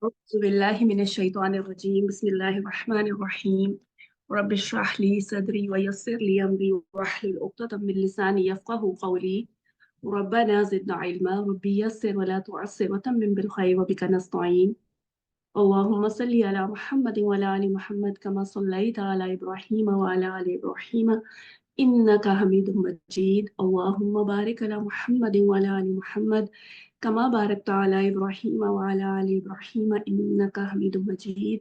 أعوذ بالله من الشيطان الرجيم بسم الله الرحمن الرحيم رب اشرح لي صدري ويسر لي أمري واحلل عقدة من لساني يفقه قولي ربنا زدنا علما ربي يسر ولا تعسر وتمم بالخير وبك نستعين اللهم صل على محمد وعلى آل محمد كما صليت على إبراهيم وعلى آل إبراهيم إنك حميد مجيد اللهم بارك على محمد وعلى آل محمد كما باركت على إبراهيم وعلى آل إبراهيم إنك حميد مجيد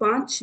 5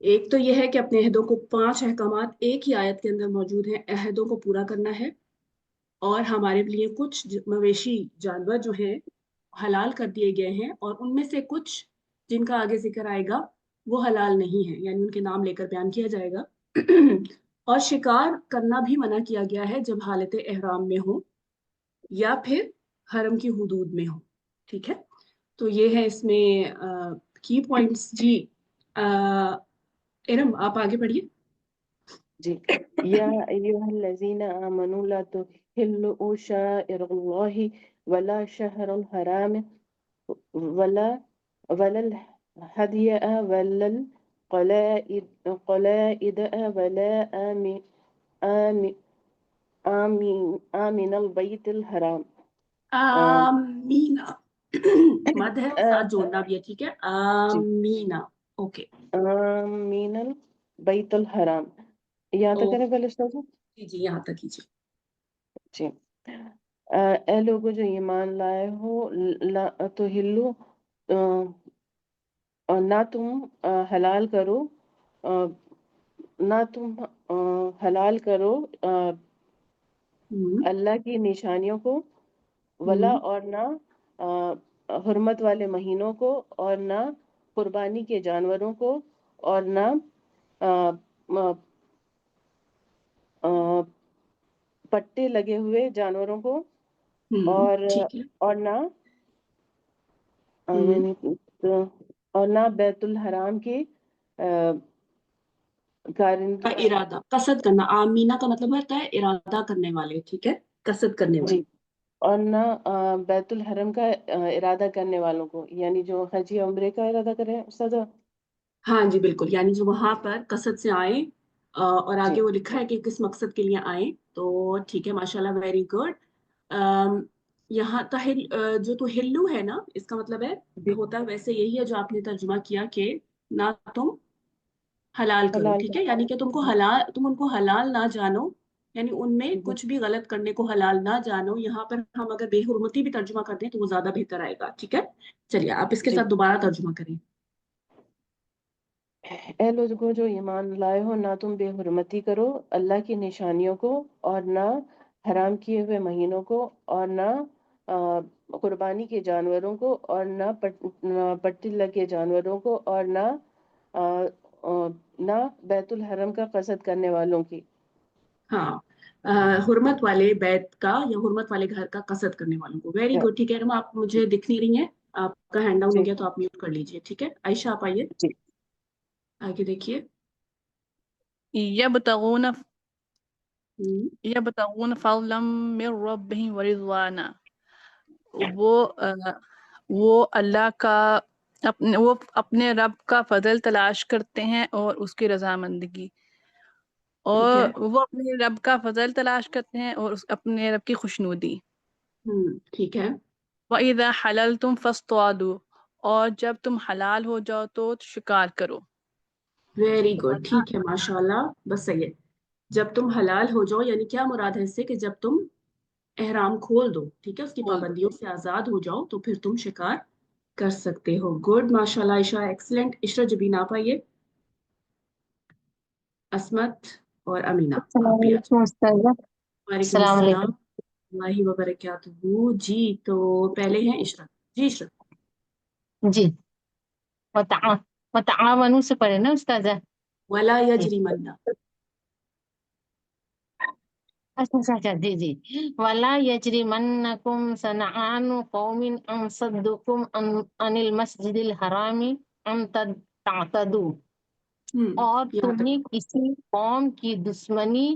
ایک تو یہ ہے کہ اپنے عہدوں کو 5 احکامات ایک ہی آیت کے اندر موجود ہیں، عہدوں کو پورا کرنا ہے، اور ہمارے لیے کچھ مویشی جانور جو ہیں حلال کر دیے گئے ہیں، اور ان میں سے کچھ جن کا آگے ذکر آئے گا وہ حلال نہیں ہے، یعنی ان کے نام لے کر بیان کیا جائے گا۔ اور شکار کرنا بھی منع کیا گیا ہے جب حالت احرام میں ہو یا پھر حرم کی حدود میں ہو، ٹھیک ہے؟ تو یہ ہے اس میں کی پوائنٹس جی۔ ارم آپ آگے پڑھیے۔ جی یا ایہا الذین آمنوا لا تحلوا شعائر اللہ ولا شہر الحرام ولا الہدی ولا القلائد ولا آمن البیت الحرام آمینہ مد ہے، ساتھ جوڑنا بھی ہے، ٹھیک ہے؟ جی آمینہ، اوکے آمین البیت الحرام، یہاں تک کریں پہلے استاذ؟ جی جی یہاں تک کیجیے۔ جی اے لوگوں جو ایمان لائے ہو، لا تحلوا نہ تم حلال کرو، نہ تم حلال کرو ہم، اللہ کی نشانیوں کو، ولا ہم، اور نہ حرمت والے مہینوں کو، اور نہ قربانی کے جانوروں کو، اور نہ پٹے لگے ہوئے جانوروں کو، اور ٹھیک ہے۔ اور نہ ہم، اور نہ بیت الحرام کے کارند کا ارادہ، قصد کرنا، آمینہ کا مطلب ہوتا ہے ارادہ کرنے والے، ٹھیک ہے؟ قصد کرنے جی، والے۔ اور نہ بیت الحرم کا ارادہ کرنے والوں کو، یعنی جو حج یا عمرے کا ارادہ کریں استاذہ۔ ہاں جی بالکل، یعنی جو وہاں پر قصد سے آئیں، اور جی آگے وہ لکھا ہے کہ کس مقصد کے لیے آئیں، تو ٹھیک ہے، ماشاءاللہ ویری گڈ۔ یہاں جو تو ہلو ہے نا، اس کا مطلب ہے، جی ہوتا ویسے یہی ہے جو آپ نے ترجمہ کیا کہ نہ تم حلال کرو، حلال ٹھیک ہے؟ کا یعنی کہ تم ان کو حلال نہ جانو، یعنی ان میں جی کچھ بھی غلط کرنے کو حلال نہ جانو۔ یہاں پر ہم اگر بے حرمتی بھی ترجمہ کر دیں تو وہ زیادہ بہتر آئے گا، ٹھیک ہے؟ چلیے آپ اس کے جی ساتھ دوبارہ ترجمہ کریں۔ اے لوگوں جو ایمان لائے ہو، نہ تم بے حرمتی کرو اللہ کی نشانیوں کو، اور نہ حرام کیے ہوئے مہینوں کو، اور نہ قربانی کے جانوروں کو، اور نہ پٹی لگے جانوروں کو، اور نہ بیت الحرم کا قصد کرنے والوں کی۔ ہاں، حرمت والے بیت کا یا حرمت والے گھر کا قصد کرنے والوں کو، ویری گڈ، ٹھیک ہے ارما، آپ مجھے دکھ نہیں رہی ہیں، آپ کا ہینڈ ڈاؤن جی ہو گیا تو آپ میوٹ کر لیجئے، ٹھیک ہے؟ عائشہ آپ آئیے، جی آگے دیکھیے۔ يبتغون ہم، يبتغون فضلا من ربهم ورضوانا، وہ اللہ کا وہ اپنے رب کا فضل تلاش کرتے ہیں اور اس کی رضامندگی، ٹھیک ہے۔ اور وہ اپنے رب کا فضل تلاش کرتے ہیں اور اپنے رب کی خوشنودی۔ ٹھیک ہے۔ وَإِذَا حَلَلْتُمْ فَاصْطَادُوا، اور جب تم حلال ہو جاؤ تو شکار کرو۔ ویری گڈ، ٹھیک ہے، ماشاء اللہ، بس صحیح ہے۔ جب تم حلال ہو جاؤ، یعنی کیا مراد ہے اس سے؟ کہ جب تم احرام کھول دو، ٹھیک ہے، اس کی کھول دو۔ پابندیوں سے آزاد ہو جاؤ، تو پھر تم شکار کر سکتے ہو۔ گڈ، ماشاء اللہ عائشہ، ایکسلنٹ۔ عشرہ جبین آپ آئیے، عصمت اور امینہ السلام آپ بھی آ جائیں۔ علیکم استاذہ۔ وعلیکم السلام السلام علیکم۔ اللہ وبرکاتہ۔ جی تو پہلے ہیں عشرت، جی عشرت۔ جی، وتعاونوا سے پڑھے نا استاذہ؟ ولا جی یجرمن، اچھا جی جی۔ ولا یجرمنکم شنآن قوم ان صدوکم عن المسجد الحرام ان تعتدوا، اور یہاں تک تمہیں کسی قوم کی دشمنی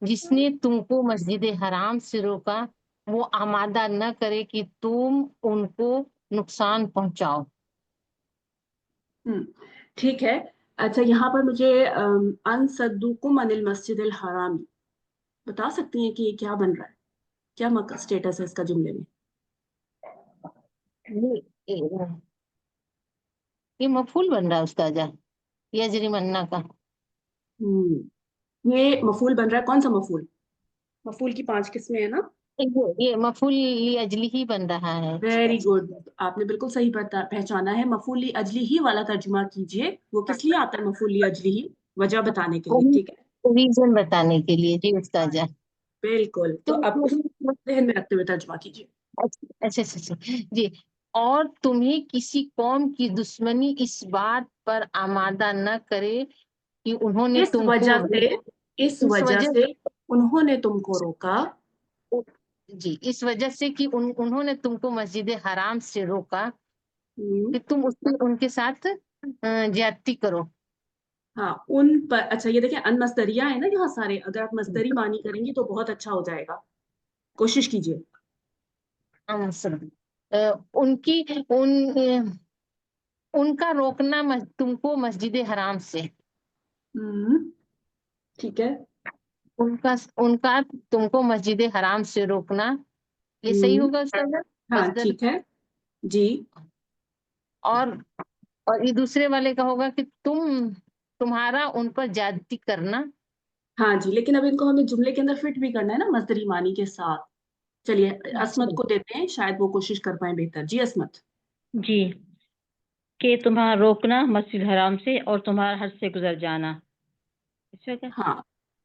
جس نے تم کو مسجد حرام سے روکا، وہ آمادہ نہ کرے کہ تم ان کو نقصان پہنچاؤ۔ ٹھیک ہے۔ اچھا، یہاں پر مجھے ان صدوکم عن المسجد الحرام بتا سکتی ہیں کہ یہ کیا بن رہا ہے؟ کیا اسٹیٹس ہے اس کا جملے میں؟ یہ مفعول بن رہا ہے استاذہ یجرمنہ کا۔ یہ مفعول بن رہا ہے، کون سا مفعول؟ مفعول کی 5 قسمیں ہیں نا؟ یہ مفعول لی اجلی ہی بن رہا ہے. ویری گڈ، آپ نے بالکل صحیح پہچانا ہے. مفعول لی اجلی ہی والا ترجمہ کیجئے. وہ کس لیے آتا ہے مفعول لی اجلی ہی؟ وجہ بتانے کے لیے. ٹھیک ہے، ریزن بتانے کے لیے. جی استاذہ. بالکل. تو اب اس ذہن میں رکھتے ہوئے ترجمہ کیجئے. اچھا جی. اور تمہیں کسی قوم کی دشمنی اس بات پر آمادہ نہ کرے کہ انہوں نے اس تم وجہ کو سے انہوں نے تم کو روکا. جی اس وجہ سے کہ انہوں نے تم کو مسجد حرام سے روکا کہ تم ان کے ساتھ زیادتی کرو. ہاں ان پر. اچھا یہ دیکھیں ان مصدریہ ہے نا یہاں سارے. اگر آپ مصدری معنی کریں گی تو بہت اچھا ہو جائے گا. کوشش کیجئے. ان کا روکنا تم کو مسجد حرام سے. ٹھیک ہے. ان کا تم کو مسجد حرام سے روکنا. یہ صحیح ہوگا استاد؟ ہاں ٹھیک ہے جی. اور یہ دوسرے والے کا ہوگا کہ تمہارا ان پر زیادتی کرنا. ہاں جی، لیکن اب ان کو ہمیں جملے کے اندر فٹ بھی کرنا ہے نا مصدری معنی کے ساتھ. چلیے عصمت کو دیتے ہیں، شاید وہ کوشش کر پائیں بہتر. جی عصمت. جی کہ تمہارا روکنا مسجد حرام سے اور تمہارا حد سے گزر جانا. ہاں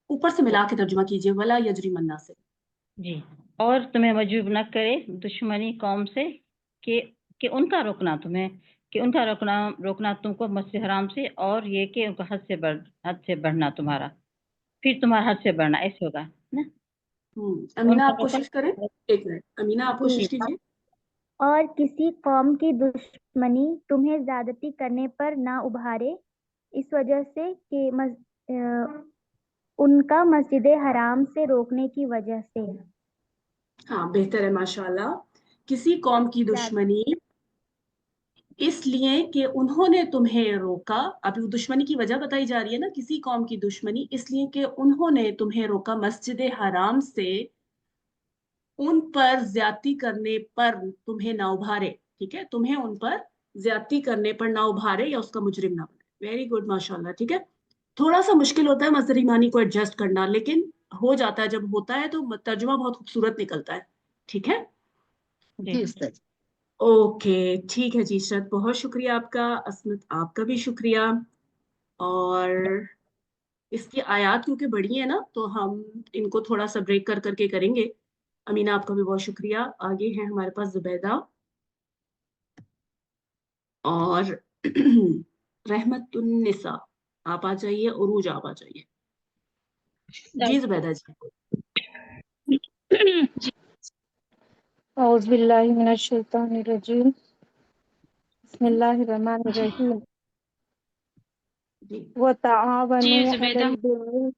اوپر سے ملا کے ترجمہ کیجئے. ولا یجرمنہ سے. جی. اور تمہیں مجبور نہ کرے دشمنی قوم سے کہ ان کا روکنا روکنا تم کو مسجد حرام سے، اور یہ کہ ان کا حد سے بڑھنا تمہارا، پھر تمہارا حد سے بڑھنا. ایسے ہوگا نا. امینہ آپ کوشش کریں. ایک منٹ امینہ آپ کوشش کیجئے. اور کسی قوم کی دشمنی تمہیں زیادتی کرنے پر نہ ابھارے اس وجہ سے کہ ان کا مسجد حرام سے روکنے کی وجہ سے. ہاں بہتر ہے ماشاءاللہ. کسی قوم کی دشمنی اس لیے کہ انہوں نے تمہیں روکا. ابھی دشمنی کی وجہ بتائی جا رہی ہے نا. کسی قوم کی دشمنی اس لیے کہ انہوں نے تمہیں روکا مسجد حرام سے ان پر زیادتی کرنے پر تمہیں نہ ابھارے. ٹھیک ہے، تمہیں ان پر زیادتی کرنے پر نہ ابھارے یا اس کا مجرم نہ بنے. ویری گڈ ماشاءاللہ. ٹھیک ہے، تھوڑا سا مشکل ہوتا ہے مصدری معنی کو ایڈجسٹ کرنا، لیکن ہو جاتا ہے. جب ہوتا ہے تو ترجمہ بہت خوبصورت نکلتا ہے. ٹھیک ہے جی استاد. اوکے ٹھیک ہے جی. عشرت بہت شکریہ آپ کا. عصمت آپ کا بھی شکریہ. اور اس کی آیات کیونکہ بڑی ہیں نا تو ہم ان کو تھوڑا سا بریک کر کے کریں گے. امینہ آپ کا بھی بہت شکریہ. آگے ہیں ہمارے پاس زبیدہ اور رحمت النساء. آپ آ جائیے. عروج آپ آ جائیے. جی زبیدہ جی. اعوذ باللہ من الشیطان الرجیم. بسم اللہ الرحمن الرحیم. جی وتعاونوا علی البر.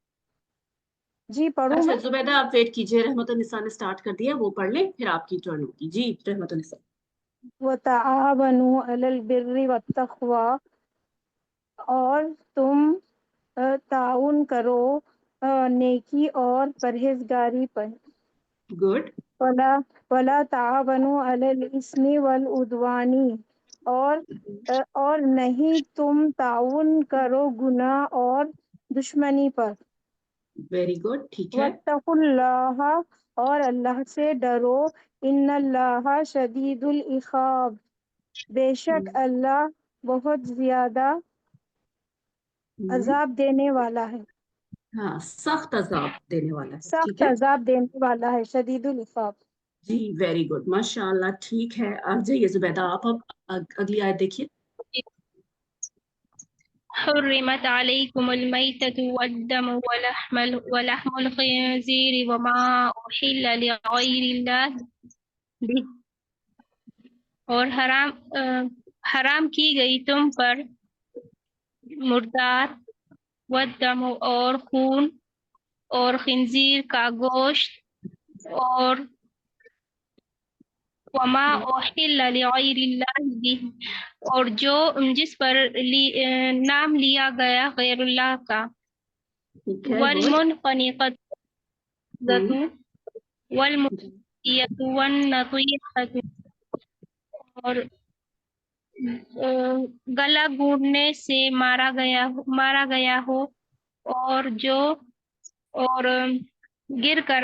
جی پڑھوں اچھا میں؟ زبیدہ آپ ویٹ کیجیے. رحمت النساء نے سٹارٹ کر دیا، وہ پڑھ لیں پھر آپ کی ٹرن ہوگی. جی رحمت النساء. وتعاونوا علی البر والتقوی. اور تم تعاون کرو نیکی اور پرہیزگاری پر. گڈ. ولا تعاونوا علی الاثم والعدوان. اور نہیں تم تعاون کرو گناہ اور دشمنی پر. Very good. ٹھیک ہے. واتقوا اللہ. اور اللہ سے ڈرو. ان اللہ شدید العقاب. بے شک اللہ بہت زیادہ عذاب دینے والا ہے. ہاں سخت عذاب دینے والا ہے. ٹھیک سخت ہے عذاب دینے والا ہے. شدید العقاب. جی ویری گڈ ماشاء اللہ. ٹھیک ہے آ جائیے زبیدہ آپ. اب اگلی آیت دیکھیے. حرمت علیکم المیتۃ والدم ولحم الخنزیر وما احل لغیر اللہ بہ. اور حرام کی گئی تم پر مردار، والدم اور خون، اور خنزیر کا گوشت، اور وما احل لغیر اللہ بہ، اور جس پر نام لیا گیا غیر اللہ کا. والمنخنقۃ والمنخنقۃ والنطیحۃ. اور گلا گھونٹنے سے مارا گیا ہو، اور گر کر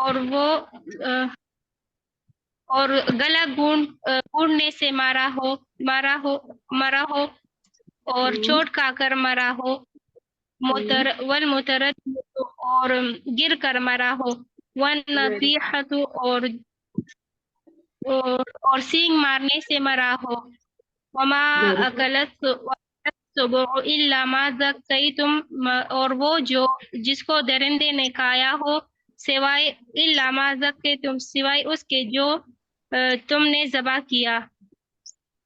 اور وہ اور گلا گونڈنے سے مرا ہو اور چوٹ کھا کر مرا ہو، والمترد اور گر کر مرا ہو، والنطیحۃ اور سینگ مارنے سے مرا ہو، وما اکلت السبع الا ما ذکیتم اور وہ جس کو درندے نے کھایا ہو سوائے الا ما ذکیتم سوائے اس کے جو تم نے ذبح کیا.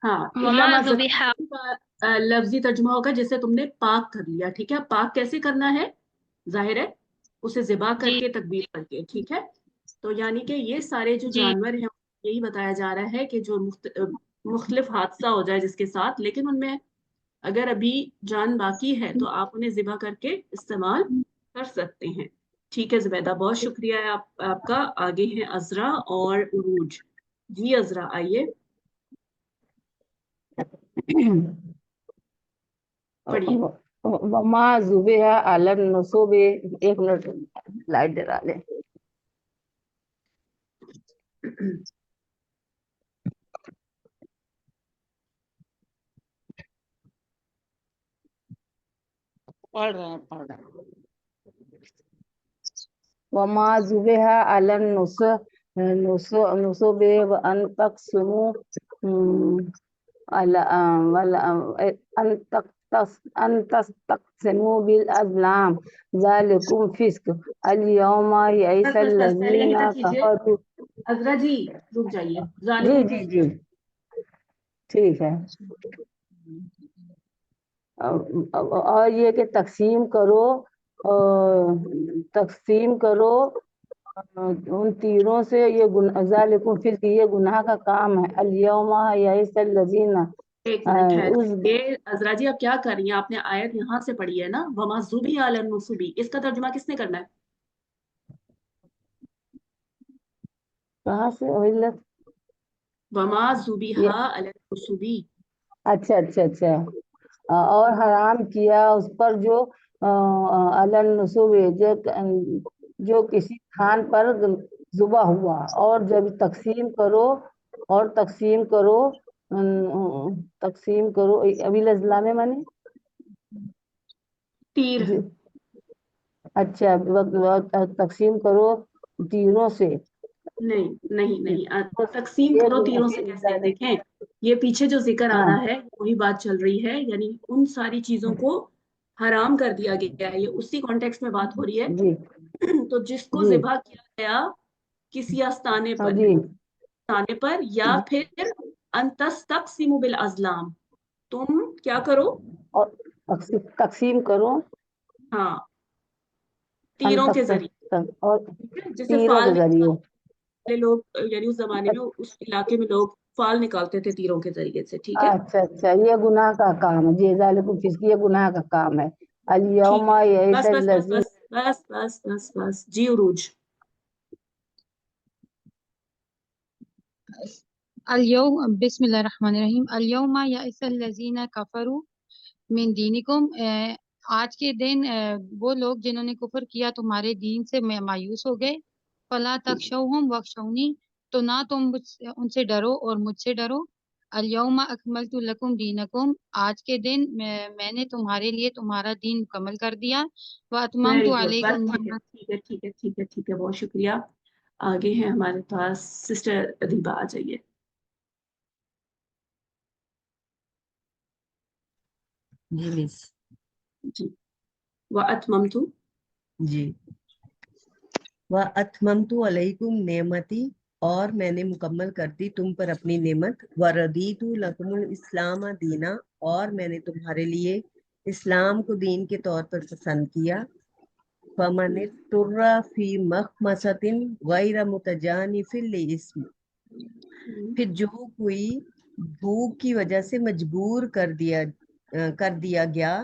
ہاں وما علامہ ذبح کا لفظی ترجمہ ہوگا جسے تم نے پاک کر لیا. ٹھیک ہے، پاک کیسے کرنا ہے؟ ظاہر ہے اسے ذبح کر جی کے تکبیر کر کے. ٹھیک ہے، تو یعنی کہ یہ سارے جو جی جانور ہیں یہی بتایا جا رہا ہے کہ جو مختلف حادثہ ہو جائے جس کے ساتھ، لیکن ان میں اگر ابھی جان باقی ہے تو آپ انہیں ذبح کر کے استعمال کر سکتے ہیں. ٹھیک ہے زبیدہ، بہت شکریہ ہے آپ کا. آگے ہیں عذرا اور عروج. جی عذرا آئیے پڑھیے. وما ذبح علی النصب. ایک منٹ لائٹ جلا لیں. پڑھ رہے ہیں. وما ذبح علی النصب وان تقسموا ان تستقسموا بالازلام ذالکم فسق. اليوم یئس الذین کفروا. عذرا جی رک جائیے. جی جی جی ٹھیک ہے. اور یہ کہ تقسیم کرو ان تیروں سے. یہ ذالکم فسق یہ گناہ کا کام ہے. الیوم یئس الذین. ایک منٹ یہ عذرا جی آپ کیا کر رہی ہیں؟ آپ نے آیت یہاں سے پڑھی ہے نا، وما ذبح علی النصب. اس کا ترجمہ کس نے کرنا ہے؟ کہاں سے؟ وما ذبح علی النصب. اچھا اچھا اچھا. اور حرام کیا اس پر جو علی النصب جو کسی تھان پر ذبح ہوا. اور جب تقسیم کرو ابھی الازلام میں نے تیر. اچھا تقسیم کرو تیروں سے. نہیں تقسیم کرو تیروں سے کیسے؟ دیکھیں یہ پیچھے جو ذکر آ رہا ہے وہی بات چل رہی ہے، یعنی ان ساری چیزوں کو حرام کر دیا گیا ہے. یہ اسی کانٹیکسٹ میں بات ہو رہی ہے. جی تو جس کو جی ذبح کیا گیا کسی آستانے جی پر یا پھر ان تستقسموا بالازلام، تم کیا کرو؟ اور تقسیم کرو ہاں تیروں کے ذریعے. اور جیسے تیروں فال کے ذریعے. نکالتے لوگ، یعنی اس زمانے میں اس علاقے میں لوگ فال نکالتے تھے تیروں کے ذریعے سے. ٹھیک ہے اچھا اچھا یہ گناہ کا کام ہے. جی ذالکم فسق یہ گناہ کا کام ہے. ٹھیک الیوم ہے یئس بس بس بس الذین. بس بس بس بس بس. جی عروج. اليوم بسم اللہ الرحمن الرحیم. اليوم یئس الذین کفروا من دینکم. آج کے دن وہ لوگ جنہوں نے کفر کیا تمہارے دین سے مایوس ہو گئے. فلا تخشوہم واخشونی تو نہ تم ان سے ڈرو اور مجھ سے ڈرو. الیوم اکملت لکم دینکم آج کے دن میں نے تمہارے لیے تمہارا دین مکمل کر دیا. واتممت علیکم ٹھیک ہے ٹھیک ہے ٹھیک ہے ٹھیک ہے بہت شکریہ. آگے ہیں ہمارے پاس سسٹر ادیبہ، آ جائیے. جی مس. جی واتممت. جی واتممت علیکم نعمتی اور میں نے مکمل کر دی تم پر اپنی نعمت. وردیت لکم الاسلام دینا اور میں نے تمہارے لیے اسلام کو دین کے طور پر پسند کیا. فمن اضطر فی مخمصۃ غیر متجانف لإثم پھر جو کوئی بھوک کی وجہ سے مجبور کر دیا گیا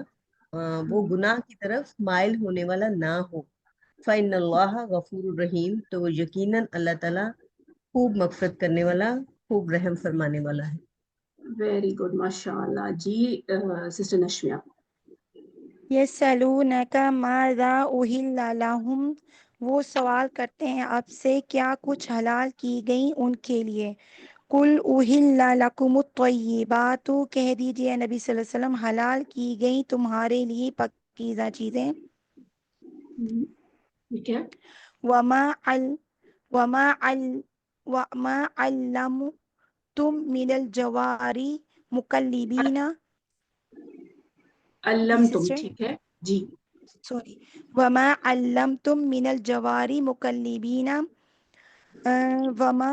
وہ گناہ کی طرف مائل ہونے والا نہ ہو. فإن اللہ غفور الرحیم تو یقیناً اللہ تعالیٰ خوب مغفرت کرنے والا خوب رحم فرمانے والا ہے. ویری گڈ ماشاء اللہ. جی سسٹر نشمیہ. یسألونک ماذا أحل لهم وہ سوال کرتے ہیں اب سے کیا کچھ حلال کی گئی ان کے لیے. کل اوہل لکم الطیبات، کہہ دیجئے نبی صلی اللہ علیہ وسلم حلال کی گئی تمہارے لیے پاکیزہ چیزیں. ٹھیک ہے. وما ال وما ال وما علمتم من الجواری مکلبین. علم تم، ٹھیک ہے جی. سوری. وما علمتم من الجواری مکلبین، وما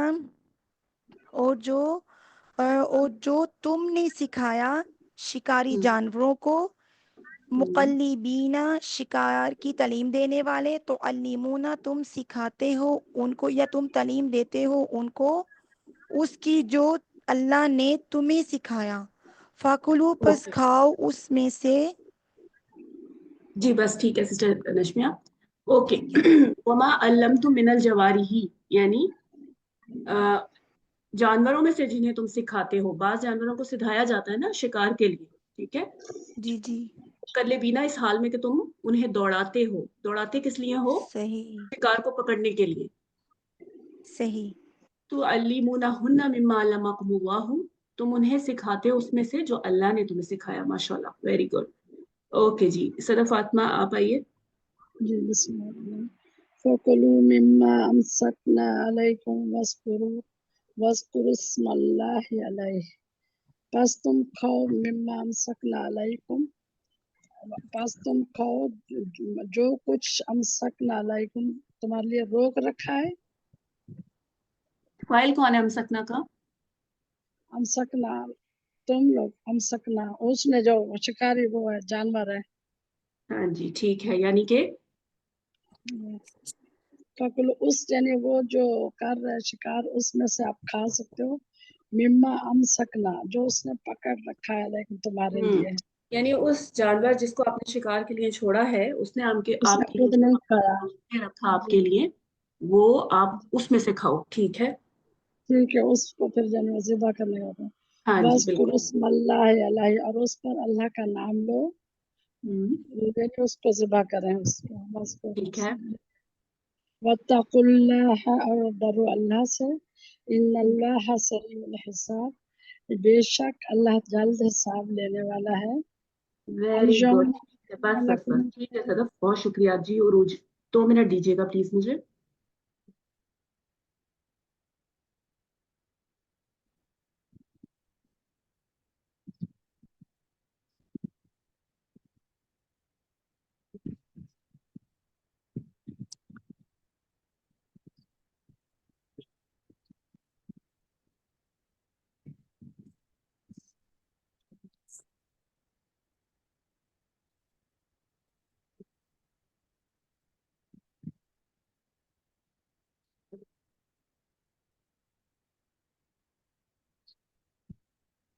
اور جو تم نے سکھایا شکاری جانوروں کو، مقلبین شکار کی تعلیم دینے والے، تو علمونا تم سکھاتے ہو ان کو یا تم تعلیم دیتے ہو ان کو اس کی جو اللہ نے تمہیں سکھایا. فَكُلُوا پس کھاؤ اس میں سے. جی بس ٹھیک ہے سسٹر نشمیہ. اوکے. وما علمتم من الجوارح، یعنی جانوروں میں سے جنہیں تم سکھاتے ہو. بعض جانوروں کو سکھایا جاتا ہے نا شکار کے لیے، ٹھیک ہے. جی جی. مقلبین اس حال میں کہ تم انہیں دوڑاتے ہو. دوڑاتے کس لیے ہو؟ صحیح شکار کو پکڑنے کے لیے. صحیح. تو علمونہن مما علمکم اللہ، تم انہیں سکھاتے ہو اس میں سے جو اللہ نے تمہیں سکھایا. ماشاءاللہ، ویری گڈ. اوکے جی. صدر فاطمہ آپ آئیے. جی بسم اللہ. فَكُلُوا مِمَّا أَمْسَكْنَا عَلَيْكُمْ وَاذْكُرُوا اسْمَ اللَّهِ عَلَيْهِ. پس تم کھاؤ مما امسکنا علیکم، پس تم کھاؤ جو کچھ امسکنا علیکم تمہارے لیے روک رکھا ہے. فائل کون ہے امسکنا کا؟ امسکنا تم لوگ، امسکنا اس نے جو شکاری وہ ہے جانور ہے. ہاں جی ٹھیک ہے. یعنی کہ فکل اس یعنی وہ جو کر رہے شکار اس میں سے آپ کھا سکتے ہو. مما امسکنا جو اس نے پکڑ رکھا ہے لیکن تمہارے لیے. یعنی اس جانور جس کو آپ نے شکار کے لیے چھوڑا ہے اس نے آپ اس نے کے خود لیے نہیں کھایا. رکھا آپ کے لیے، وہ آپ اس میں سے کھاؤ. ٹھیک ہے. ٹھیک ہے. اس کو پھر جانور ذبح کرنے کا تھا. ہاں جی بس بالکل. اسم اللہ علیہ، اور اس پر اللہ کا نام لو، یعنی اس کو ذبح کریں اس کو. بس ٹھیک ہے. واتقوا اللہ، اور ڈرو اللہ سے. ان اللہ سریع الحساب، بے شک اللہ جلد حساب لینے والا ہے. Very good. بس بس بس ٹھیک ہے صدف، بہت شکریہ جی. عروج 2 منٹ دیجیے گا پلیز مجھے.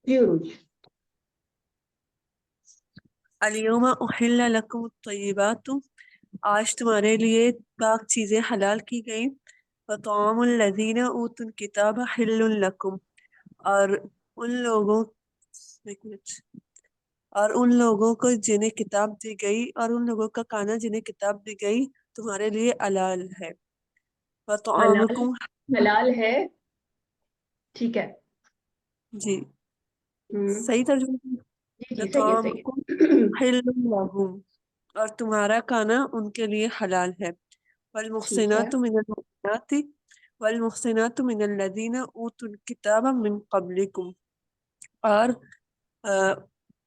جی عروج. الیوم احل لکم الطیبات، آج تمہارے لیے پاک چیزیں حلال کی گئیں. وطعام الذین اوتوا الکتاب حل لکم، اور ان لوگوں کو جنہیں کتاب دی گئی، اور ان لوگوں کا کھانا جنہیں کتاب دی گئی تمہارے لیے حلال ہے. وطعامکم حلال ہے. ٹھیک ہے جی صحیح ترجمہ. جی صحیح ہے صحیح وطعامکم ہے. حل لہم، اور تمہارا کھانا ان کے لیے حلال ہے. ٹھیک ہے. والمحصنات من المؤمنات والمحصنات من الذین اوتوا الکتاب من قبلکم، اور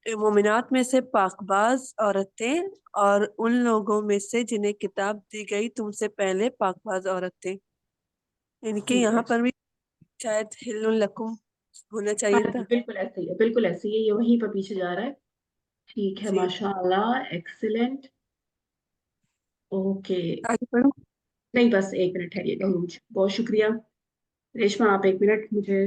مومنات میں سے پاک باز عورتیں، اور ان لوگوں میں سے جنہیں کتاب دی گئی تم سے پہلے پاک باز عورتیں. ان کے ٹھیک ہے یہاں پر بھی شاید حل لکم ہونا چاہیے تھا. بالکل ایسے ہی ہے، بالکل ایسے ہی ہے. یہ وہیں پر پیچھے جا رہا ہے. ٹھیک ہے. جی ماشاء اللہ، ایکسیلنٹ. اوکے. آگے پڑھو. نہیں بس 1 منٹ ٹھہریے گا. بہت شکریہ. ریشما آپ 1 منٹ مجھے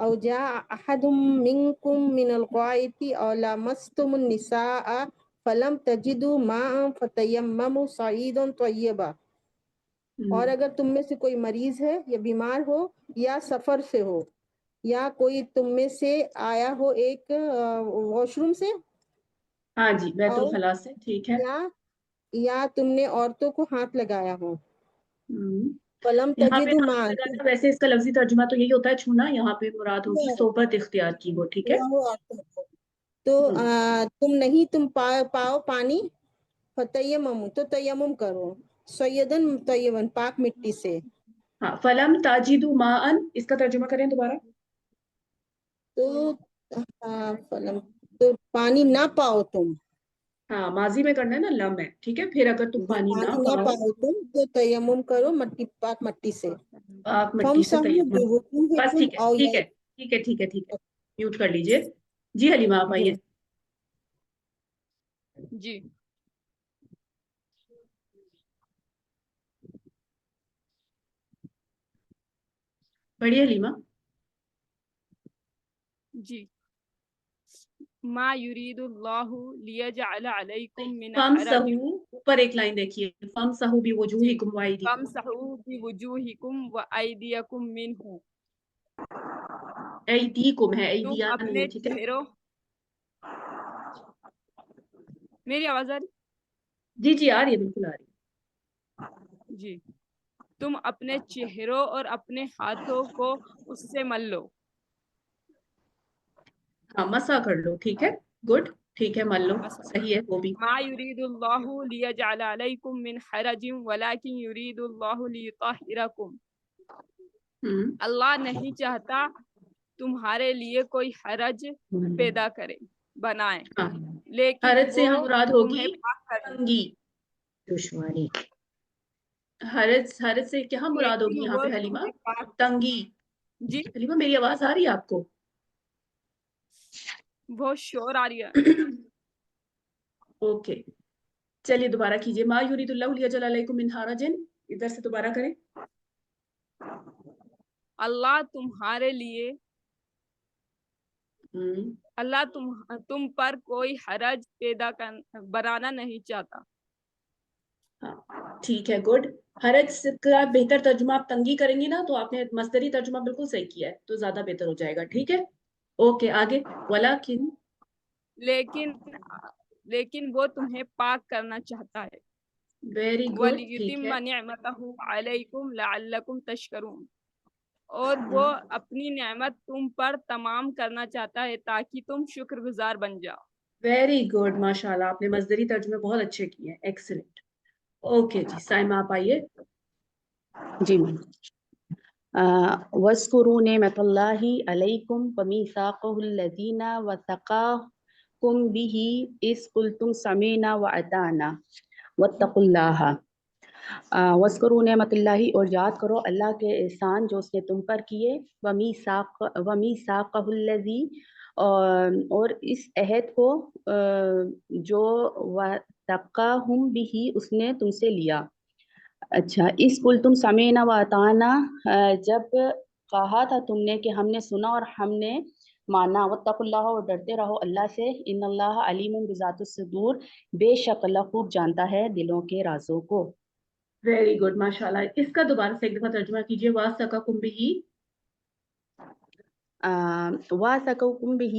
أو جاء أحد منكم من الغائط أو لامستم النساء فلم تجدوا ماء فتيمموا صعيدا طيبا. اور اگر تم میں سے کوئی مریض ہے یا بیمار ہو یا سفر سے ہو یا کوئی تم میں سے آیا ہو ایک واش روم سے، ہاں جی، بیت الخلاء سے، ٹھیک ہے، یا تم نے عورتوں کو ہاتھ لگایا ہو، فلم یہاں پہ تجدوا ہاتھ ماء، لگانا ویسے اس کا لفظی ترجمہ تو یہی ہوتا ہے چھونا، یہاں پہ مراد ہوگی صحبت اختیار کی ہو، ٹھیک ہے، تو تم نہیں تم پاؤ پانی، فتیمم تو تیمم کرو، سیدن طیبن پاک مٹی سے. ہاں، فلم تاجدوا ماء، اس کا ترجمہ کریں دوبارہ. تو فلم تو پانی نہ پاؤ تم، ہاں ماضی میں کرنا ہے نا، لم ہے، ٹھیک ہے، پھر اگر تم پانی نہ نہ پاؤ پاؤ تم تو تیمم کرو مٹی، پاک مٹی سے. پاک مٹی سے فامسحوا تیمم، بس بوجوہکم ٹھیک ہے او ٹھیک ہے ٹھیک ہے ٹھیک ہے ٹھیک ہے، میوٹ کر لیجئے. جی حلیمہ آپ آئیے. جی بڑھیا حلیمہ. جی ما یرید اللہ لیجعل علیکم من حرج. فامسحوا، اوپر ایک لائن دیکھیے، فامسحوا بوجوہکم وایدیکم. فامسحوا بوجوہکم وایدیکم منہ. ایدیکم ہے، تم ایدیا نہیں اپنے ہے، ٹھیک ہے. چہروں، میری آواز آ رہی؟ جی جی آ رہی ہے، بالکل آ رہی ہے. جی تم اپنے چہروں اور اپنے ہاتھوں کو اس سے مل لو. ہاں مسا کر لو، ٹھیک ہے، گڈ، ٹھیک ہے، مل لو، صحیح ہے وہ بھی. ما یرید اللہ لیجعل علیکم من حرج ولکن یرید اللہ لیطہرکم. اللہ نہیں چاہتا تمہارے لیے کوئی حرج پیدا کرے، بنائے، لیکن حرج سے وہ یہاں مراد تمہیں ہوگی پاک کرے. تنگی، دشواری. حرج سے کیا مراد ہوگی لیکن یہاں وہ پہ حلیمہ؟ تمہیں پاک. تنگی. جی حلیمہ میری آواز آ رہی ہے آپ کو؟ بہت شور آ رہی ہے. اوکے چلیے دوبارہ کیجیے. ما یرید اللہ لیجعل علیکم من حرج، ادھر سے دوبارہ کریں. اللہ تمہارے لیے، اللہ تم پر کوئی حرج پیدا بنانا نہیں چاہتا. ٹھیک ہے، گڈ. حرج کا بہتر ترجمہ آپ تنگی کریں گی نا، تو آپ نے مصدری ترجمہ بالکل صحیح کیا ہے، تو زیادہ بہتر ہو جائے گا، ٹھیک ہے. اوکے آگے. ولیکن، لیکن وہ تمہیں پاک کرنا چاہتا ہے. ویری گڈ، ٹھیک ہے. وَلِيُتِمَّ نِعْمَتَهُ عَلَيْكُمْ لَعَلَّكُمْ تَشْكُرُونَ. اور وہ اپنی نعمت تم پر تمام کرنا چاہتا ہے تاکہ تم شکر گزار بن جاؤ. ویری گڈ، ماشاء اللہ، آپ نے مصدری ترجمے بہت اچھے کیے ہیں، ایکسلنٹ. اوکے جی سائمہ آپ آئیے. جی میم. وَاذْكُرُوا نِعْمَةَ اللَّهِ عَلَيْكُمْ وَمِيثَاقَهُ الَّذِينَ وَثَقَكُمْ بِهِ إِذْ قُلْتُمْ سَمِعْنَا وَأَطَعْنَا وَاتَّقُوا اللَّهَ. وَاذْكُرُوا نِعْمَةَ اللَّهِ، اور یاد کرو اللہ کے احسان جو اس نے تم پر کیے. وَمِيثَاقَهُ الَّذِي، اور اس عہد کو جو وَثَقَكُمْ بِهِ اس نے تم سے لیا. اچھا، اس کل تم سمینا و اطانا، جب کہا تھا تم نے کہ ہم نے سنا اور ہم نے مانا. واتقوا اللہ، اور ڈرتے رہو اللہ سے. ان اللہ علیم بذات الصدور، بے شک اللہ خوب جانتا ہے دلوں کے رازوں کو. ویری گڈ، ماشاء اللہ. اس کا دوبارہ سے ایک دفعہ ترجمہ کیجیے. وَاثَقَكُمْ بِهِ. وَاثَقَكُمْ بِهِ،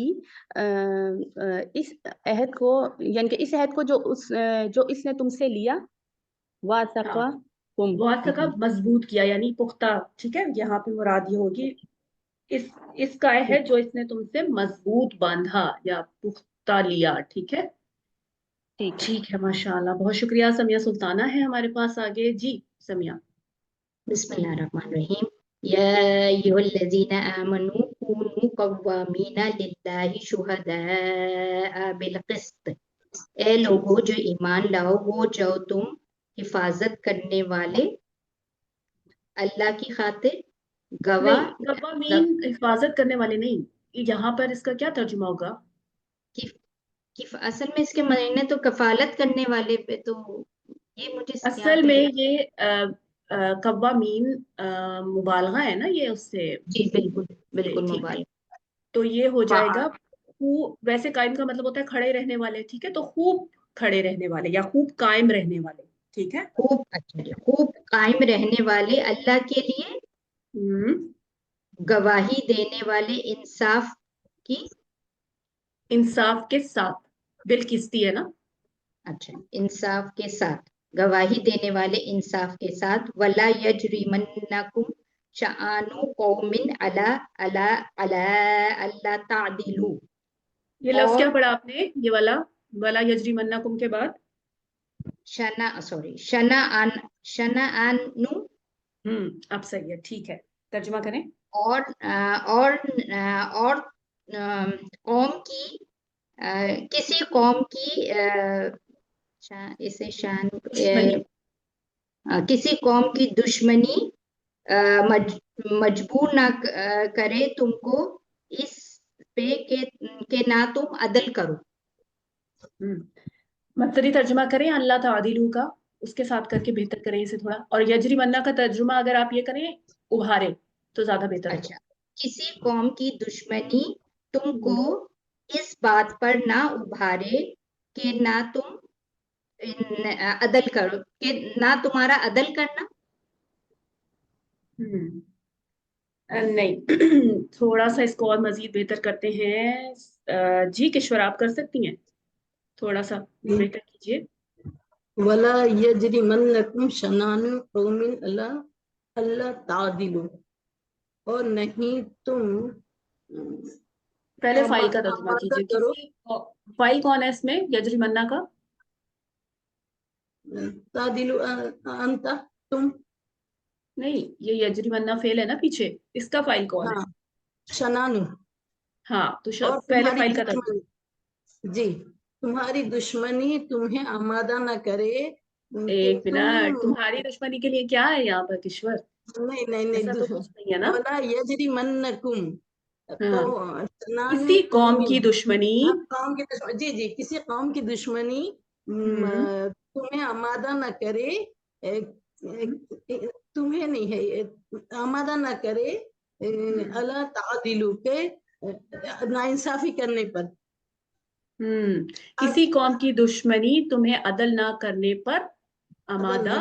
اس عہد کو، یعنی کہ اس عہد کو جو اس نے تم سے لیا. وَاثَقَكُمْ، وَاثَقَ مضبوط کیا، یعنی پختہ، ٹھیک ہے. یہاں پہ مراد یہ ہوگی اس کا عہد جو اس نے تم سے مضبوط باندھا یا پختہ لیا، ٹھیک ہے. ٹھیک ہے، ماشاء اللہ، بہت شکریہ. سمیہ سلطانہ ہے ہمارے پاس آگے. جی سمیہ. بسم اللہ الرحمن الرحیم. یا ایھا الذین آمنوا کونوا قوامین للہ شہداء بالقسط. اے لوگو جو ایمان لاؤ، ہو جاؤ تم حفاظت کرنے والے اللہ کی خاطر، گواہ. قوامین حفاظت کرنے والے نہیں، یہاں پر اس کا کیا ترجمہ ہوگا؟ اصل میں اس کے معنی تو کفالت کرنے والے پہ، تو یہ مجھے اصل میں یہ قوامین مبالغہ ہے نا، یہ اس سے. جی بالکل بالکل مبالغہ. تو یہ ہو جائے گا وعد ویسے قائم کا مطلب ہوتا ہے کھڑے رہنے والے، ٹھیک ہے، تو خوب کھڑے رہنے والے یا خوب قائم رہنے والے، ٹھیک ہے. خوب اچھا جی، خوب قائم رہنے والے اللہ کے لیے، گواہی دینے والے انصاف کے ساتھ، بالقسطی ہے نا. اچھا، انصاف کے ساتھ، گواہی دینے والے انصاف کے ساتھ. ولا یجرمنکم شآن قوم علی اللہ تعدلوا. یہ لفظ کیا پڑھا آپ نے، یہ والا ولا یجرمنکم کے بعد شنآن اب صحیح ہے، ٹھیک ہے، ترجمہ کریں. اور قوم کی کسی قوم کی اسے شان دشمنی، کسی قوم کی دشمنی مجبور نہ کرے تم کو اس پہ کہ نہ تم عدل کرو. مصدری ترجمہ کریں اللہ تعدیلو کا، اس کے ساتھ کر کے بہتر کریں اسے تھوڑا. اور یجرمنہ کا ترجمہ اگر آپ یہ کریں ابھارے تو زیادہ بہتر. اچھا، کسی قوم کی دشمنی تم کو اس بات پر نہ ابھارے کہ نہ تم عدل کرو، کہ نہ تمہارا عدل کرنا. نہیں تھوڑا سا اس کو اور مزید بہتر کرتے ہیں. جی کشور آپ کر سکتی ہیں، تھوڑا سا بہتر کیجیے. ولا یجرمنکم شنآن قوم علی اللہ تعدلوا، اور نہیں تم پہلے فائل کا ترجمہ کیجیے. کرو. فائل کون ہے اس میں یجرمنہ کا؟ تعدلوا انت تم. نہیں، یہ یجرمنہ فعل ہے نا پیچھے، اس کا فائل کون ہے؟ شنآن. ہاں تو اور پہلے تمہاری فائل کا ترجمہ. دشمنی، جی تمہاری دشمنی تمہیں آمادہ نہ کرے ایک منٹ، تمہاری دشمنی کے لیے کیا ہے یہاں پر کشور؟ نہیں ایسا تو کچھ نہیں ہے نا. ولا یجرمنکم، تو کسی قوم کی دشمنی، قوم کی دشمنی، جی جی کسی قوم کی دشمنی تمہیں آمادہ نہ کرے، تمہیں نہیں ہے آمادہ نہ کرے اللہ تعدلوا کے ناانصافی کرنے پر. کسی قوم کی دشمنی تمہیں عدل نہ کرنے پر آمادہ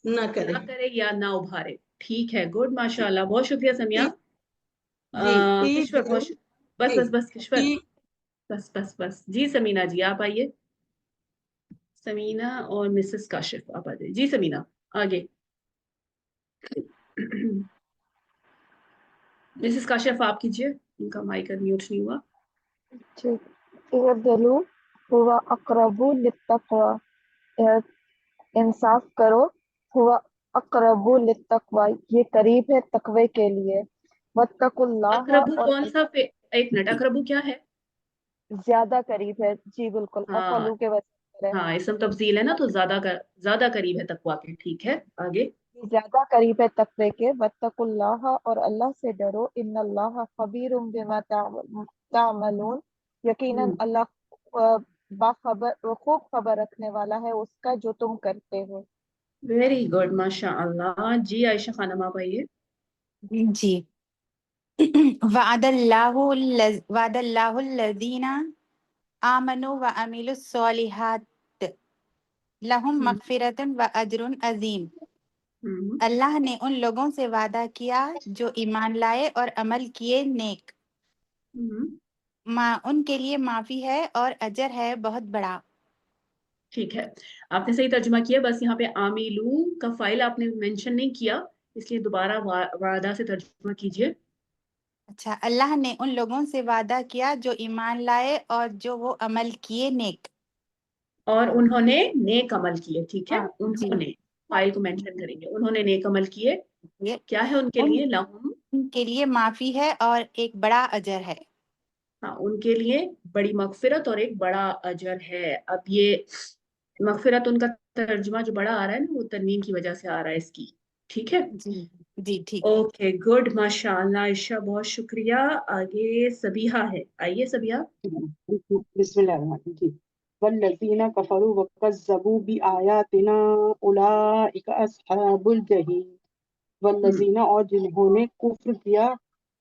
نہ کرے یا نہ ابھارے. ٹھیک ہے، گڈ، ماشاء اللہ، بہت شکریہ سمیہ. کشور بس بس بس کشور بس بس بس. جی سمینہ جی آپ آئیے، سمینہ اور مسز کاشف آپ آ جائیے. جی سمینہ آگے. مسز کاشف آپ کیجیے، ان کا مائک میوٹ نہیں ہوا. اعدلوا ہوا اقرب للتقوی، انصاف کرو، ہوا اقرب للتقوی، یہ قریب ہے تقوی کے لیے. واتقوا اللہ، اقربو اور کون سا ایک منٹ، اقربو کیا ہے؟ زیادہ قریب ہے. جی بالکل، افعلوا کے وجہ ہاں اسم تفضیل ہے نا، تو زیادہ قریب ہے تقویٰ کے. ٹھیک ہے آگے. زیادہ قریب ہے تقوی کے. واتقوا اللہ، اور اللہ سے ڈرو. ان اللہ خبیر بما تعملون، یقیناً اللہ باخبر خوب خبر رکھنے والا ہے اس کا جو تم کرتے ہو. ویری گڈ، ماشاء اللہ. جی عائشہ خانم آپ آئیے. جی. وعد اللہ الذین آمنوا وعملوا الصالحات لہم مغفرۃ واجر عظیم. اللہ نے ان لوگوں سے وعدہ کیا جو ایمان لائے اور عمل کیے نیک، ان کے لیے معافی ہے اور اجر ہے بہت بڑا. ٹھیک ہے، آپ نے صحیح ترجمہ کیا. بس یہاں پہ عاملو کا فائل آپ نے مینشن نہیں کیا، اس لیے دوبارہ وعدہ سے ترجمہ کیجیے. اچھا، اللہ نے ان لوگوں سے وعدہ کیا جو ایمان لائے اور جو وہ عمل کیے نیک. اور انہوں نے نیک عمل کیے. ٹھیک ہے، انہوں نے فائل کو مینشن کریں گے. انہوں نے نیک عمل کیے، کیا ہے ان کے لیے؟ لہم، ان کے لیے معافی ہے اور ایک بڑا اجر ہے. ہاں ان کے لیے بڑی مغفرت اور ایک بڑا اجر ہے. اب یہ مغفرت ان کا ترجمہ جو بڑا آ رہا ہے نا، وہ تنوین کی وجہ سے آ رہا ہے اس کی. ٹھیک ہے جی ٹھیک. اوکے گڈ، ماشاء اللہ عائشہ، بہت شکریہ. آگے سبیحہ ہے، آئیے سبیحہ. بسم اللہ الرحمن الرحیم. والذین کفروا وکذبوا بآیاتنا اولئک اصحاب الجحیم. والذین، اور جنہوں نے کفر کیا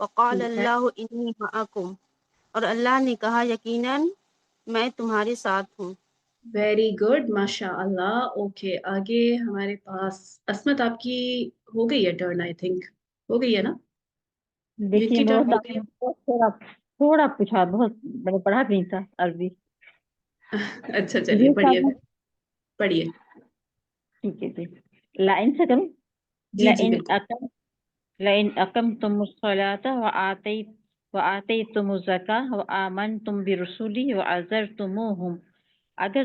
وقال اللہ انی معکم، اور اللہ نے کہا یقیناً میں تمہارے ساتھ ہوں۔ ویری گڈ، ماشاء اللہ۔ اوکے، آگے ہمارے پاس عصمت آپ کی ہو گئی ہے ٹرن، آئی تھنک ہو گئی ہے نا؟ دیکھیے کی ٹرن ہو گئی تھوڑا پوچھا، بہت میں نے پڑھا بھی نہیں تھا عربی۔ اچھا چلیے پڑھیے پڑھیے۔ ٹھیک ہے جی، لائن سے کروں؟ جی جی بالکل۔ لئن اقمتم الصلاة وآتیتم الزکاة وآمنتم برسولی وعزرتموہم، اگر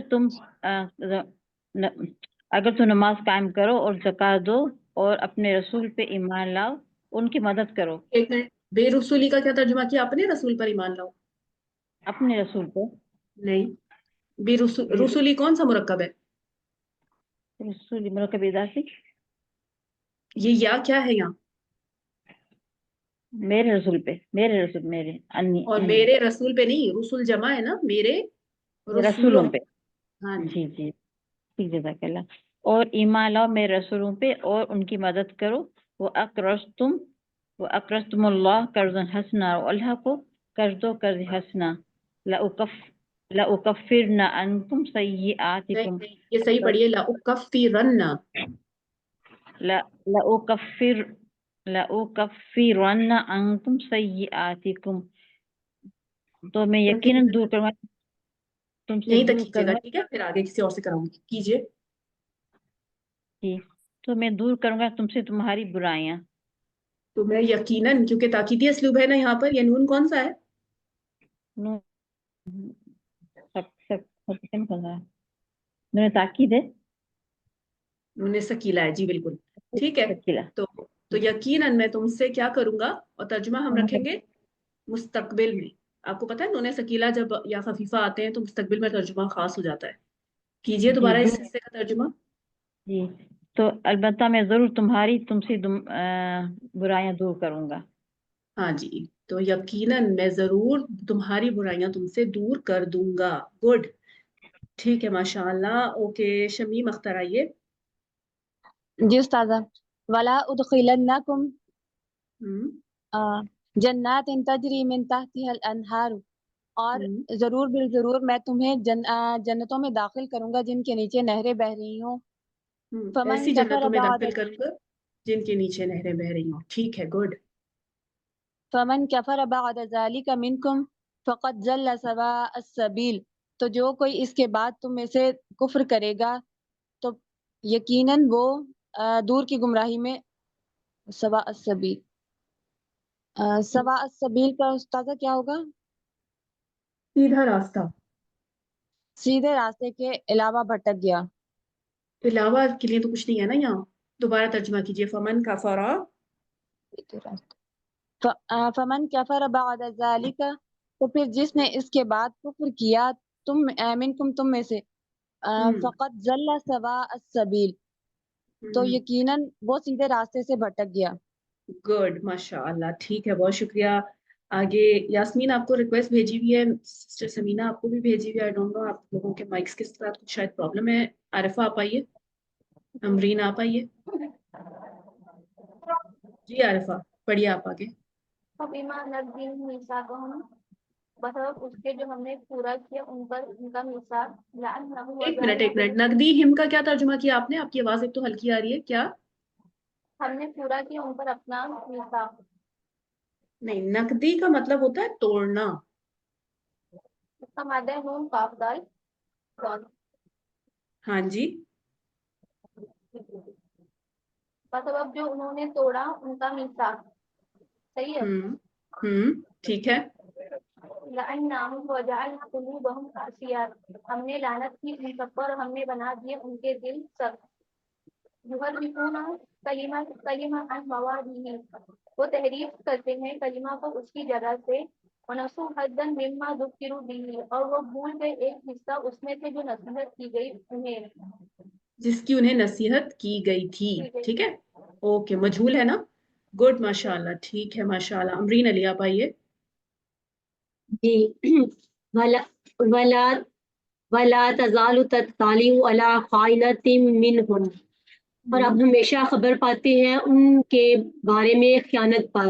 تم نماز قائم کرو اور زکوٰۃ دو اور اپنے رسول پہ ایمان لاؤ، ان کی مدد کرو۔ ایک منٹ، بے رسولی کا کیا ترجمہ کیا؟ اپنے رسول پر ایمان لاؤ؟ اپنے رسول پہ نہیں، بے رسولی کون سا مرکب ہے؟ رسولی مرکب اضافی۔ یہ یا کیا ہے یہاں؟ میرے رسول پہ، میرے رسول، میرے اور میرے رسول پہ نہیں، رسول جمع ہے نا، میرے رسولوں پہ۔ ہاں جی جی ٹھیک، جزاک اللہ۔ اور ایمان لاؤ میرے رسولوں پہ اور ان کی مدد کرو۔ وَأَقْرَضْتُمُ اللَّهَ قَرْضًا حَسَنًا، اور اللہ کو قرض دو، قرض حسنا۔ لَأُكَفِّرْنَ عَنْكُمْ سَيِّئَاتِكُمْ، یہ صحیح پڑھیے، لَأُكَفِّرَنَّ، لَأُكَفِّرَنَّ عَنْكُمْ سَيِّئَاتِكُمْ، تو میں یقیناً دور کروں گا تم سے، یہیں تک دور کیجیے کروں گا، گا ٹھیک ہے؟ پھر آگے کسی اور سے کراؤں گی، کیجیے۔ جی، تو میں دور کروں گا تم سے تمہاری برائیاں۔ تو میں یقیناً، کیونکہ تاکیدی اسلوب ہے نا یہاں پر، یہ نون کون سا ہے؟ میں تاکید ہے، نون سکیلا ہے، جی بالکل ٹھیک ہے۔ سکیلا۔ تو یقیناً میں تم سے کیا کروں گا، اور ترجمہ ہم رکھیں گے مستقبل میں۔ آپ کو پتا ہے نون سکیلا جب یا خفیفہ آتے ہیں تو مستقبل میں ترجمہ خاص ہو جاتا ہے۔ کیجیے دوبارہ اس حصے کا ترجمہ۔ جی، تو البتہ میں ضرور تم سے برائیاں دور کروں گا۔ ہاں جی، تو یقیناً میں ضرور تمہاری برائیاں تم سے دور کر دوں گا۔ گڈ، ٹھیک ہے، ماشاء اللہ۔ اوکے، شمیم اختر آئیے۔ جی استاذہ، ولا ادخلنکم جنات تجری من تحتها الانہار، اور ضرور بالضرور میں تمہیں جنتوں میں داخل کروں گا جن کے نیچے نہریں بہ رہی ہوں۔ ایسی جنتوں میں داخل کروں گا جن کے نیچے نہریں بہ رہی ہوں، ٹھیک ہے، گڈ۔ فمن کفر بعد ذلک منکم فقد ضل سواء السبیل، تو جو کوئی اس کے بعد تم میں سے کفر کرے گا تو یقیناً وہ دور کی گمراہی میں سواء السبیل، سواء السبیل کا استاذہ کیا ہوگا؟ سیدھا راستہ، سیدھے راستے کے علاوہ بھٹک گیا۔ علاوہ کے لیے تو کچھ نہیں ہے نا یہاں، دوبارہ ترجمہ کیجیے۔ فمن کفر، فمن کفر بعد ذالک، تو پھر جس نے اس کے بعد کفر کیا منکم تم میں سے، فقط ضل سواء السبیل، تو یقیناً وہ سیدھے راستے سے بھٹک گیا۔ گڈ، ماشاء اللہ، ٹھیک ہے، بہت شکریہ۔ آگے یاسمین آپ کو ریکویسٹ بھیجی ہوئی ہے، سسٹر سمینہ آپ کو بھی بھیجی ہوئی ہے، آئی ڈونٹ نو آپ لوگوں کے مائکس کے ساتھ کچھ شاید پرابلم ہے۔ عارفہ آپ آئیے، امرین آپ آئیے۔ جی عارفہ پڑھیے آپ آگے۔ مطلب اس کے جو ہم نے پورا کیا ان پر ان کا میثاق، ایک منٹ، نقدی ہم کا کیا ترجمہ کیا آپ نے؟ آپ کی آواز ایک تو ہلکی آ رہی ہے، کیا؟ ہم نے پورا کیا ان پر اپنا میثاق۔ نہیں، نقدی کا مطلب ہوتا ہے توڑنا۔ اس کا مادہ ہے نون قاف دال۔ ہاں جی، مطلب جو انہوں نے توڑا ان کا میثاق، صحیح ہے؟ ٹھیک ہے۔ لعناہم وجعلنا قلوبہم قاسیہ، ہم نے لعنت کی ان سب پر، ہم نے بنا دیے ان کے دل سخت۔ یحرفون کلمہ عن مواضعہ، وہ تحریف کرتے ہیں کلمہ کو اس کی جگہ سے۔ ونسوا حظا مما ذکروا بہ، اور وہ بھول گئے ایک حصہ اس میں سے جو نصیحت کی گئی انہیں، جس کی انہیں نصیحت کی گئی تھی، ٹھیک ہے، اوکے، مجھول ہے نا؟ گڈ، ماشاء اللہ، ٹھیک ہے، ماشاء اللہ۔ امرین علی آپ آئیے۔ جی، ولا تزال تطلع علی خائنۃ منہم، اور آپ ہمیشہ خبر پاتے ہیں ان کے بارے میں خیانت پر۔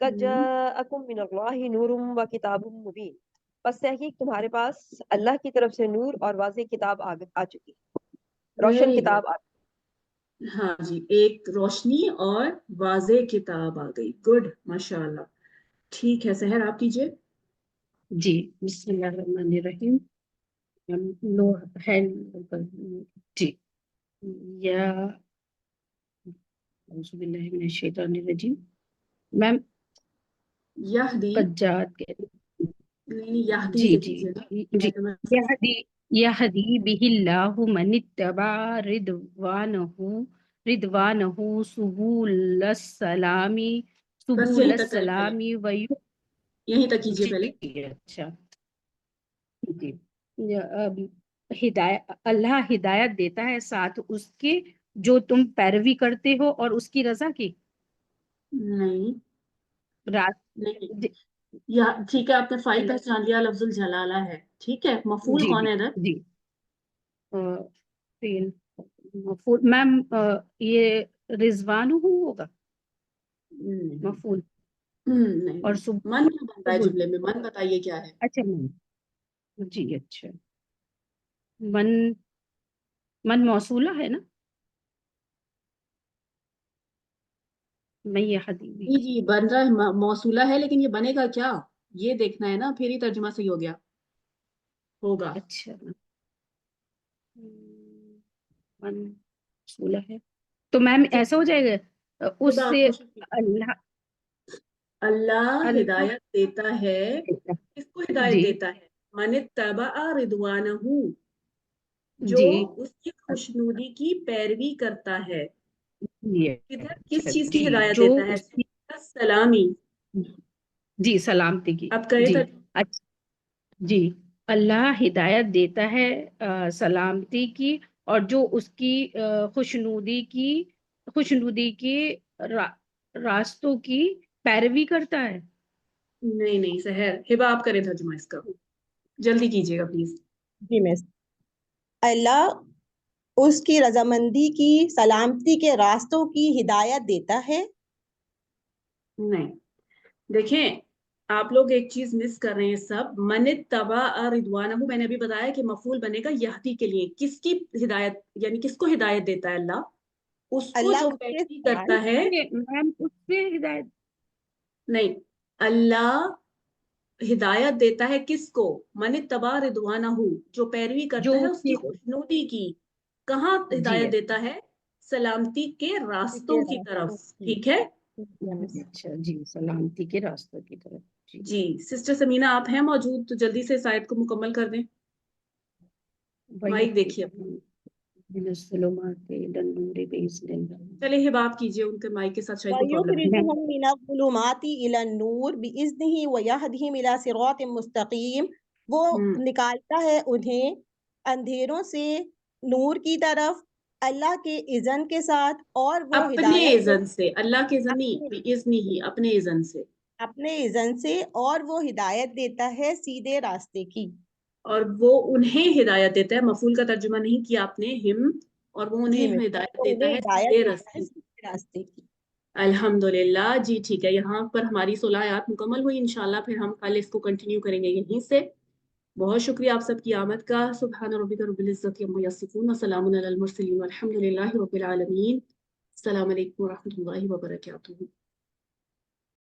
قد جاءکم من اللہ نور و کتاب مبین، پس تحقیق تمہارے پاس اللہ کی طرف سے نور اور واضح کتاب آ چکی، روشن Very کتاب good. آ ہاں جی، ایک روشنی اور واضح کتاب آ گئی. گڈ، ماشاء اللہ. ٹھیک ہے سحر، آپ کیجیے. جی بسم اللہ الرحمن الرحیم. نو ہینڈ جی. یا اعوذ باللہ من الشیطان الرجیم. میم یہدی قجات کے نہیں، یہدی جی سے جی کیجیے نا. جی. یہدی بہ اللہ من اتبع رضوانہ سبل السلام بس سبل یہیں تک کریں پہلے، السلام یہیں تک کیجیے پہلے. جی اچھا جی. ہدایت اللہ ہدایت دیتا ہے ساتھ اس کے جو تم پیروی کرتے ہو اور اس کی رضا کی. نہیں رات نہیں، یا ٹھیک ہے، آپ نے فائل پہچان لیا، لفظ الجلالہ ہے. ٹھیک ہے، مفعول جی کون جی ہے ادھر؟ جی میم یہ رضوان ہوگا مفعول نہیں اور من کیا بن رہا ہے سبل. جملے میں؟ من بتائیے کیا ہے. اچھا جی اچھا. من موصولہ ہے نا. میں یہ حدیبی جی جی بن رہا ہے، موصولہ ہے، لیکن یہ بنے گا کیا یہ دیکھنا ہے نا، پھر ہی ترجمہ صحیح ہو گیا ہوگا. اچھا من موصولہ ہے تو میم ایسا ہو جائے گا اس سے اللہ اللہ ہدایت دیتا ہے. کس کو ہدایت جی دیتا ہے؟ من اتبع رضوانہ، جو جی اس کی خوشنودی کی پیروی کرتا ہے. ادھر کس اچھا چیز جی کی ہدایت جو دیتا ہے؟ اس کی سلامی. جی سلامتی کی. اب کرے جی ترجمہ. جی اللہ ہدایت دیتا ہے سلامتی کی، اور جو اس کی خوشنودی کی راستوں کی پیروی کرتا ہے. نہیں نہیں سحر، ہبہ آپ کریں ترجمہ اس کا، جلدی کیجیے گا پلیز. جی مس. اللہ اس کی رضامندی کی سلامتی کے راستوں کی ہدایت دیتا ہے. نہیں، دیکھیں آپ لوگ ایک چیز مس کر رہے ہیں سب. من اتبع رضوانہ، میں نے ابھی بتایا کہ مفعول بنے گا یہدی کے لیے. کس کی ہدایت، یعنی کس کو ہدایت دیتا ہے اللہ؟ اس کو جو پیروی کرتا ہے. میم اس سے ہدایت نہیں، اللہ ہدایت دیتا ہے کس کو؟ من اتبع رضوانہ، جو پیروی کرتا ہے اس کی خوشنودی کی. کہاں ہدایت دیتا ہے؟ سلامتی کے راستوں کی طرف. ٹھیک ہے اچھا جی سلامتی کے راستوں کی طرف. جی سسٹر سمینہ آپ ہیں موجود تو جلدی سے آیت کو مکمل کر دیں. مائک دیکھیے اپنا. چلے ہباب کیجیے، ان کے مائک کے ساتھ شاید کوئی پرابلم ہے. وَيُخْرِجُهُم مِّنَ الظُّلُمَاتِ إِلَى النُّورِ بِإِذْنِهِ وَيَهْدِيهِمْ إِلَى صِرَاطٍ مُّسْتَقِيمٍ. وہ نکالتا ہے انہیں اندھیروں سے نور کی طرف اللہ کے اذن کے ساتھ، اور وہ اپنے ہدایت اذن سے، اللہ کے اذن نہیں، باذن ہی، اپنے اذن سے، اپنے اذن سے، اور وہ ہدایت دیتا ہے سیدھے راستے کی. اور وہ انہیں ہدایت دیتا ہے. مفعول کا ترجمہ نہیں کیا آپ نے، ہم، اور وہ انہیں ہدایت دیتا ہے سیدھے راستے کی. الحمدللہ. جی ٹھیک ہے، یہاں پر ہماری 16 آیات مکمل ہوئی. انشاءاللہ پھر ہم کل اس کو کنٹینیو کریں گے یہیں سے. بہت شکریہ آپ سب کی آمد کا. سبحان ربک رب العزت عما یصفون وسلام علی المرسلین والحمد للہ رب العالمین. السلام علیکم ورحمۃ اللہ وبرکاتہ.